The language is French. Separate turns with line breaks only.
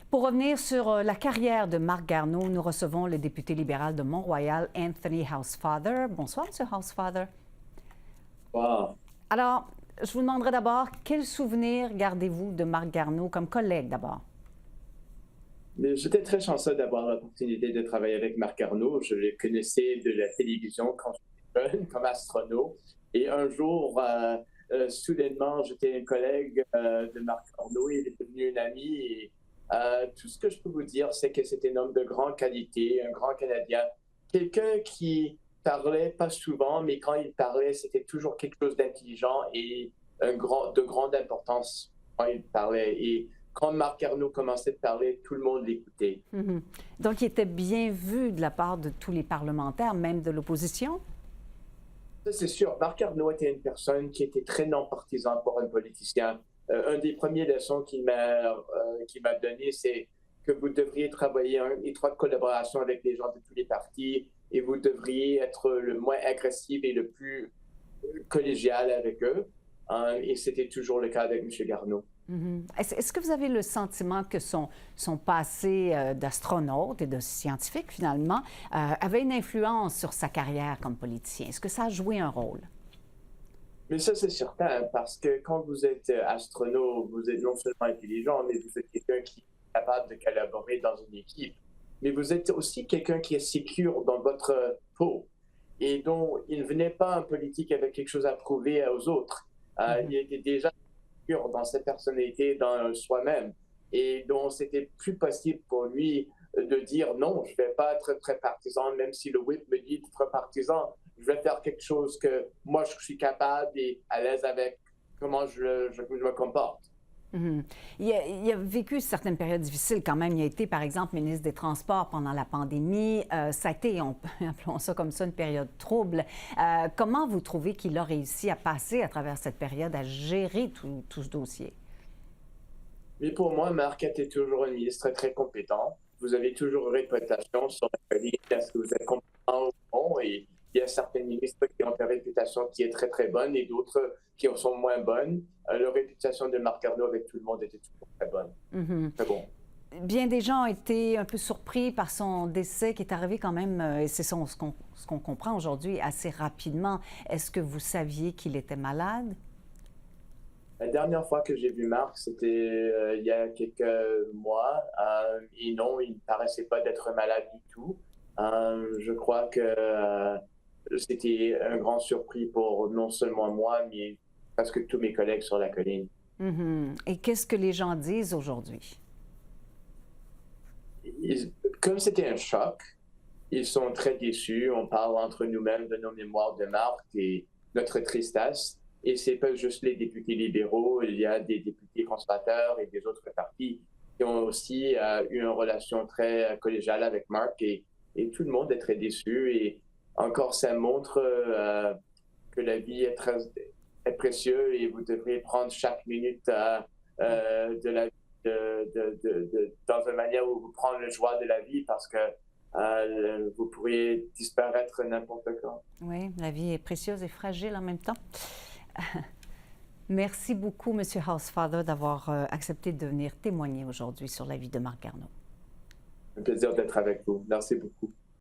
Pour revenir sur la carrière de Marc Garneau, nous recevons le député libéral de Mont-Royal, Anthony Housefather. Bonsoir, M. Housefather.
Wow.
Alors, je vous demanderai d'abord, quel souvenir gardez-vous de Marc Garneau comme collègue d'abord?
J'étais très chanceux d'avoir l'opportunité de travailler avec Marc Garneau. Je le connaissais de la télévision quand j'étais jeune, comme astronaute. Et un jour, soudainement, j'étais un collègue de Marc Garneau. Il est devenu un ami. Et, tout ce que je peux vous dire, c'est que c'était un homme de grande qualité, un grand Canadien. Quelqu'un qui parlait pas souvent, mais quand il parlait, c'était toujours quelque chose d'intelligent et de grande importance quand il parlait. Et quand Marc Garneau commençait de parler, tout le monde l'écoutait.
Mhm. Donc, il était bien vu de la part de tous les parlementaires, même de l'opposition?
Ça, c'est sûr. Marc Garneau était une personne qui était très non-partisan pour un politicien. Un des premières leçons qu'il m'a donné, c'est que vous devriez travailler en étroite collaboration avec les gens de tous les partis et vous devriez être le moins agressif et le plus collégial avec eux. Et c'était toujours le cas avec M. Garneau.
Est-ce que vous avez le sentiment que son passé d'astronaute et de scientifique, finalement, avait une influence sur sa carrière comme politicien? Est-ce que ça a joué un rôle?
Mais ça, c'est certain, parce que quand vous êtes astronaute, vous êtes non seulement intelligent, mais vous êtes quelqu'un qui est capable de collaborer dans une équipe. Mais vous êtes aussi quelqu'un qui est sécure dans votre peau et dont il ne venait pas en politique avec quelque chose à prouver aux autres. Il était déjà sécure dans sa personnalité, dans soi-même, et dont c'était plus possible pour lui de dire non, je ne vais pas être très partisan, même si le whip me dit d'être partisan. Je vais faire quelque chose que moi je suis capable et à l'aise avec comment je me comporte.
Mhm. Il a vécu certaines périodes difficiles quand même. Il a été, par exemple, ministre des Transports pendant la pandémie. Ça a été, appelons ça comme ça, une période trouble. Comment vous trouvez qu'il a réussi à passer à travers cette période, à gérer tout ce dossier?
Mais pour moi, Marc était toujours un ministre très compétent. Vous avez toujours une réputation sur la colline. Est-ce que vous êtes compétent ou non? Et il y a certains ministres qui ont une réputation qui est très, très bonne et d'autres qui en sont moins bonnes. La réputation de Marc Garneau avec tout le monde était toujours très bonne. Très bon.
Bien des gens ont été un peu surpris par son décès qui est arrivé quand même, et c'est ce qu'on comprend aujourd'hui, assez rapidement. Est-ce que vous saviez qu'il était malade?
La dernière fois que j'ai vu Marc, c'était il y a quelques mois. Et non, il ne paraissait pas d'être malade du tout. Je crois que c'était un grand surpris pour non seulement moi, mais presque tous mes collègues sur la colline.
Et qu'est-ce que les gens disent aujourd'hui?
Comme c'était un choc, ils sont très déçus. On parle entre nous-mêmes de nos mémoires de Marc et notre tristesse. Et c'est pas juste les députés libéraux, il y a des députés conservateurs et des autres partis qui ont aussi eu une relation très collégiale avec Marc et tout le monde est très déçu. Et encore, ça montre que la vie est précieuse et vous devrez prendre chaque minute de la vie dans une manière où vous prenez le joie de la vie parce que vous pourriez disparaître n'importe quand.
Oui, la vie est précieuse et fragile en même temps. Merci beaucoup, M. Housefather, d'avoir accepté de venir témoigner aujourd'hui sur la vie de Marc Garneau.
Un plaisir d'être avec vous. Merci beaucoup.